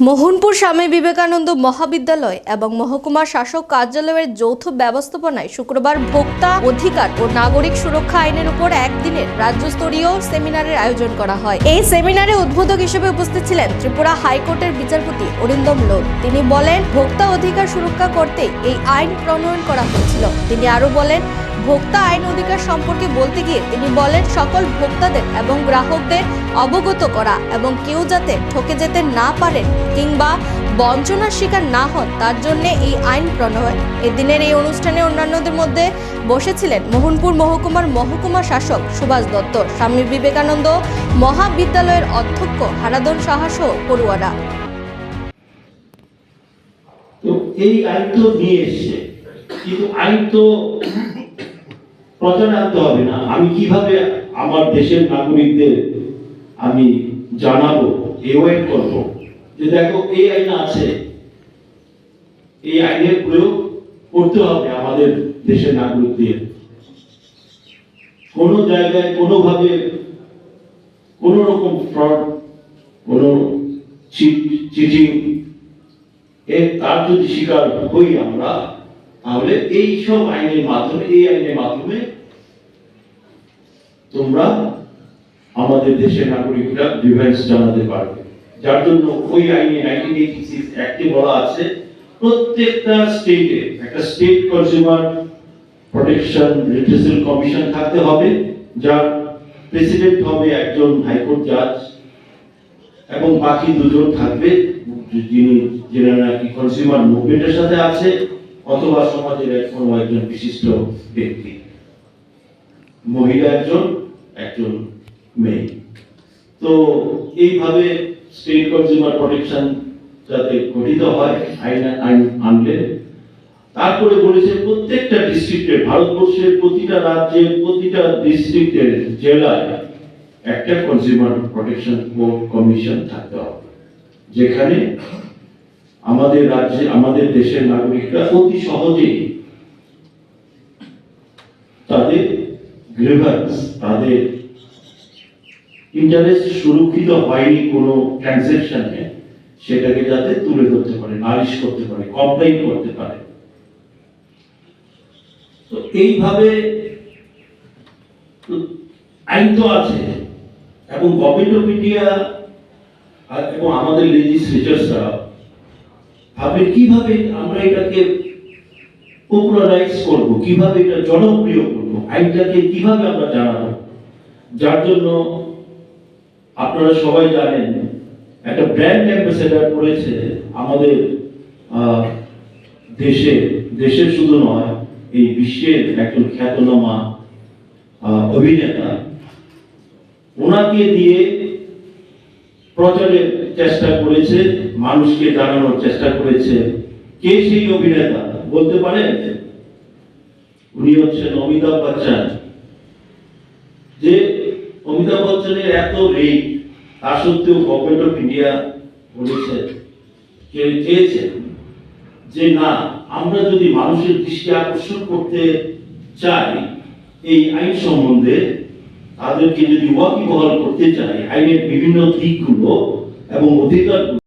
মোহনপুর স্বামী বিবেকানন্দ মহাবিদ্যালয় এবং মহকুমা শাসক কার্যালয়ের যৌথ ব্যবস্থাপনায় শুক্রবার ভোক্তা অধিকার ও নাগরিক সুরক্ষা আইনের উপর একদিনের রাজ্যস্তরীয় সেমিনারের আয়োজন করা হয়। এই সেমিনারে উদ্বোধক হিসেবে উপস্থিত ছিলেন ত্রিপুরা হাইকোর্টের বিচারপতি অরিন্দম লোধ। তিনি বলেন, ভোক্তা অধিকার সুরক্ষা করতে এই আইন প্রণয়ন করা হয়েছিল। তিনি আরো বলেন, ভোক্তা আইন অধিকার সম্পর্কে বলতে গিয়ে তিনি বলেন, সকল ভোক্তাদের এবং গ্রাহকদের অবগত করা এবং কেউ যাতে ঠকে যেতে না পারেন কিংবা বঞ্চনার শিকার না হন তার জন্য এই আইন প্রণয়ন। এদিনের এই অনুষ্ঠানে অন্যান্যদের মধ্যে বসেছিলেন মোহনপুর মহকুমার মহকুমা শাসক সুভাষ দত্ত, স্বামী বিবেকানন্দ মহাবিদ্যালয়ের অধ্যক্ষ হারাধন সাহা সহ পড়ুয়ারা। তো এই আইন তো নিয়ে এসছে, কিন্তু আইন তো প্রচারে আনতে হবে না। আমি কিভাবে আমার দেশের নাগরিকদের আমি জানাবো, এওয়েট করবো যে দেখো এই আইন আছে, এই আইনের প্রয়োগ করতে হবে আমাদের দেশের নাগরিকদের। কোন জায়গায় কোনোভাবে কোন রকম ফ্রড, কোন চিটিং তার যদি শিকার হই আমরা, তাহলে এই সব আইনের মাধ্যমে, এই আইনের মাধ্যমে তোমরা আমাদের দেশের নাগরিকরা ডিফেন্স জানাতে পারবে। যার জন্য ওই আইনে 1986 অ্যাক্টে বলা আছে প্রত্যেকটা স্টেটে একটা স্টেট কনজিউমার প্রোটেকশন রিট্রেসাল কমিশন থাকতে হবে, যার প্রেসিডেন্ট হবে একজন হাইকোর্ট জাজ এবং বাকি দুজন থাকবে যিনি নাকি কনজিউমার মুভমেন্টের সাথে আছে অথবা সমাজের কোনো একজন বিশিষ্ট ব্যক্তি, মহিলা একজন মেয়ে। তো এইভাবে স্টেট কনজিউমার প্রোটেকশন যাতে গঠিত হয় আইন আনলে। তারপরে বলেছে প্রত্যেকটা ডিস্ট্রিক্টে, ভারতবর্ষের প্রতিটা রাজ্যের প্রতিটা ডিস্ট্রিক্টের জেলায় একটা কনজিউমার প্রোটেকশন কোর্ট কমিশন থাকতে হবে, যেখানে আমাদের রাজ্যে আমাদের দেশের নাগরিকরা অতি সহজেই তাদের গ্রিভান্স, তাদের ইন্টারেস্ট সুরক্ষিত হয়নি কোনো ট্রানজাকশনে, সেটাকে যাতে তুলে ধরতে পারে, নালিশ করতে পারে, কমপ্লেইন করতে পারে। তো এইভাবে আইন তো আছে এবং গভর্নমেন্ট অফ ইন্ডিয়া এবং আমাদের লেজিসলেচাররা ভাবে কিভাবে আমরা এটাকে পপুলারাইজ করব, কিভাবে এটা জনপ্রিয় করব, আইনটাকে কিভাবে আমরা জানাবো। যার জন্য আপনারা সবাই জানেন একটা ব্র্যান্ড অ্যাম্বাসেডর করেছে আমাদের দেশের শুধু নয়, এই বিশ্বের একজন খ্যাতনামা অভিনেতা। ওনাকে দিয়ে প্রচারের চেষ্টা করেছে, মানুষকে জানানোর চেষ্টা করেছে। কে সেই অভিনেতা বলতে পারেন? উনি হচ্ছেন অমিতাভ বচ্চন। যে অমিতাভ বচ্চনের এত রেট, তা সত্ত্বেও গভর্নমেন্ট অফ ইন্ডিয়া বলেছে, চেয়েছেন যে না, আমরা যদি মানুষের দৃষ্টি আকর্ষণ করতে চাই এই আইন সম্বন্ধে, তাদেরকে যদি ওয়াকিবহাল করতে চাই আইনের বিভিন্ন দিকগুলো এবং অধিকারগুলো,